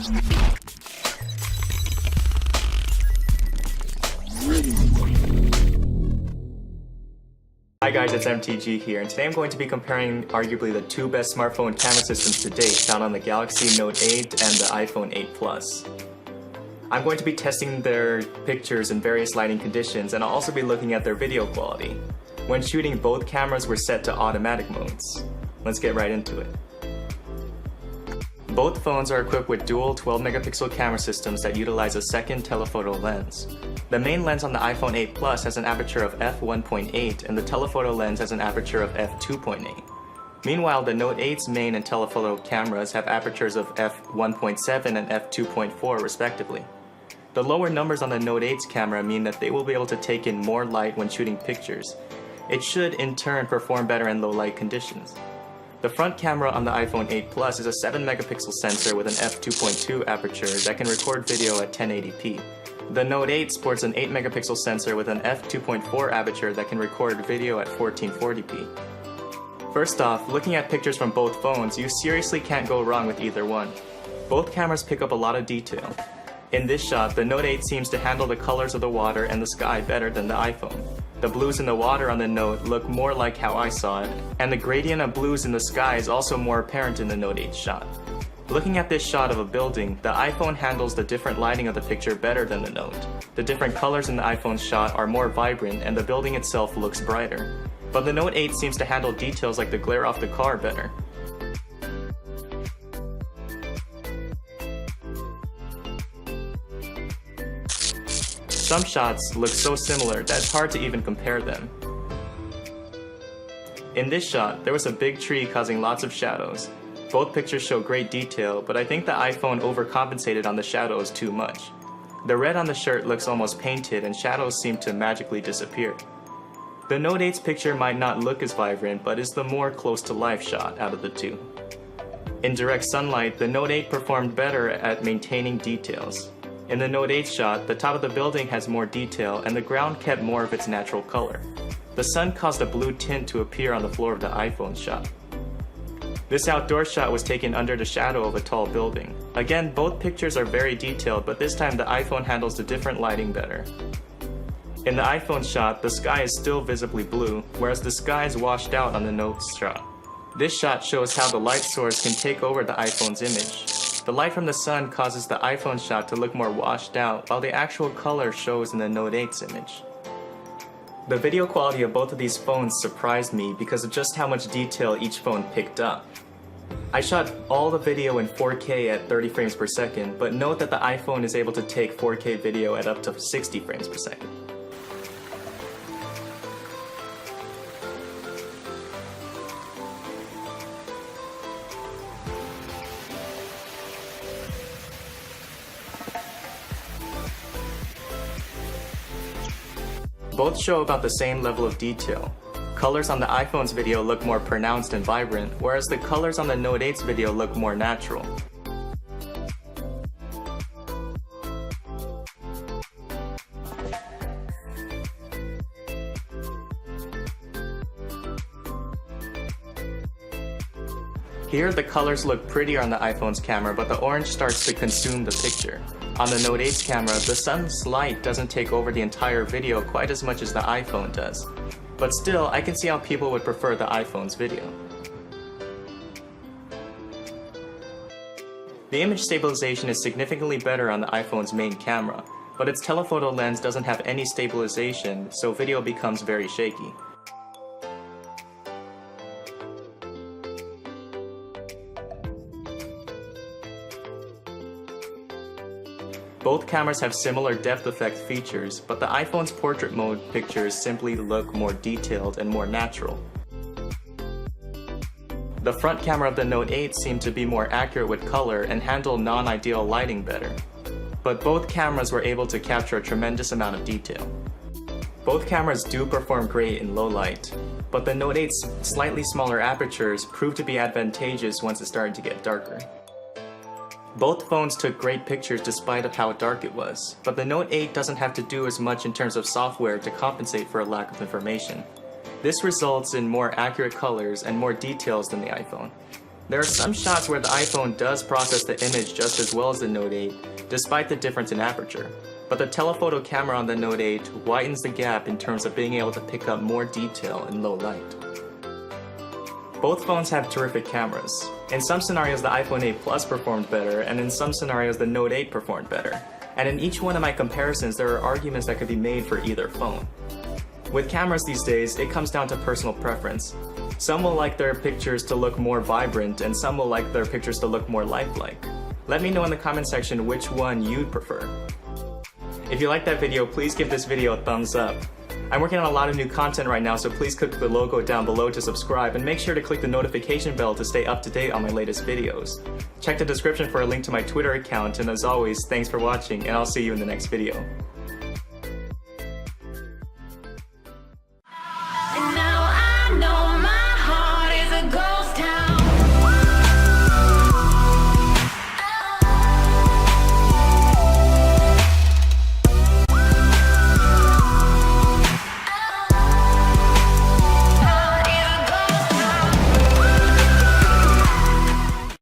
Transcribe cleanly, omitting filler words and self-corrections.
Hi guys, it's MTG here, and today I'm going to be comparing arguably the two best smartphone camera systems to date found on the Galaxy Note 8 and the iPhone 8 Plus. I'm going to be testing their pictures in various lighting conditions, and I'll also be looking at their video quality. When shooting, both cameras were set to automatic modes. Let's get right into it. Both phones are equipped with dual 12-megapixel camera systems that utilize a second telephoto lens. The main lens on the iPhone 8 Plus has an aperture of f1.8 and the telephoto lens has an aperture of f2.8. Meanwhile, the Note 8's main and telephoto cameras have apertures of f1.7 and f2.4 respectively. The lower numbers on the Note 8's camera mean that they will be able to take in more light when shooting pictures. It should, in turn, perform better in low light conditions. The front camera on the iPhone 8 Plus is a 7-megapixel sensor with an f2.2 aperture that can record video at 1080p. The Note 8 sports an 8-megapixel sensor with an f2.4 aperture that can record video at 1440p. First off, looking at pictures from both phones, you seriously can't go wrong with either one. Both cameras pick up a lot of detail. In this shot, the Note 8 seems to handle the colors of the water and the sky better than the iPhone. The blues in the water on the Note look more like how I saw it, and the gradient of blues in the sky is also more apparent in the Note 8 shot. Looking at this shot of a building, the iPhone handles the different lighting of the picture better than the Note. The different colors in the iPhone's shot are more vibrant and the building itself looks brighter. But the Note 8 seems to handle details like the glare off the car better. Some shots look so similar that it's hard to even compare them. In this shot, there was a big tree causing lots of shadows. Both pictures show great detail, but I think the iPhone overcompensated on the shadows too much. The red on the shirt looks almost painted and shadows seem to magically disappear. The Note 8's picture might not look as vibrant, but is the more close to life shot out of the two. In direct sunlight, the Note 8 performed better at maintaining details. In the Note 8 shot, the top of the building has more detail and the ground kept more of its natural color. The sun caused a blue tint to appear on the floor of the iPhone shot. This outdoor shot was taken under the shadow of a tall building. Again, both pictures are very detailed, but this time the iPhone handles the different lighting better. In the iPhone shot, the sky is still visibly blue, whereas the sky is washed out on the Note's shot. This shot shows how the light source can take over the iPhone's image. The light from the sun causes the iPhone shot to look more washed out, while the actual color shows in the Note 8's image. The video quality of both of these phones surprised me because of just how much detail each phone picked up. I shot all the video in 4K at 30 frames per second, but note that the iPhone is able to take 4K video at up to 60 frames per second. Both show about the same level of detail. Colors on the iPhone's video look more pronounced and vibrant, whereas the colors on the Note 8's video look more natural. Here, the colors look prettier on the iPhone's camera, but the orange starts to consume the picture. On the Note 8's camera, the sun's light doesn't take over the entire video quite as much as the iPhone does. But still, I can see how people would prefer the iPhone's video. The image stabilization is significantly better on the iPhone's main camera, but its telephoto lens doesn't have any stabilization, so video becomes very shaky. Both cameras have similar depth effect features, but the iPhone's portrait mode pictures simply look more detailed and more natural. The front camera of the Note 8 seemed to be more accurate with color and handle non-ideal lighting better. But both cameras were able to capture a tremendous amount of detail. Both cameras do perform great in low light, but the Note 8's slightly smaller apertures proved to be advantageous once it started to get darker. Both phones took great pictures despite of how dark it was, but the Note 8 doesn't have to do as much in terms of software to compensate for a lack of information. This results in more accurate colors and more details than the iPhone. There are some shots where the iPhone does process the image just as well as the Note 8, despite the difference in aperture. But the telephoto camera on the Note 8 widens the gap in terms of being able to pick up more detail in low light. Both phones have terrific cameras. In some scenarios the iPhone 8 Plus performed better, and in some scenarios the Note 8 performed better. And in each one of my comparisons there are arguments that could be made for either phone. With cameras these days, it comes down to personal preference. Some will like their pictures to look more vibrant, and some will like their pictures to look more lifelike. Let me know in the comment section which one you'd prefer. If you liked that video, please give this video a thumbs up. I'm working on a lot of new content right now, so please click the logo down below to subscribe, and make sure to click the notification bell to stay up to date on my latest videos. Check the description for a link to my Twitter account, and as always, thanks for watching, and I'll see you in the next video.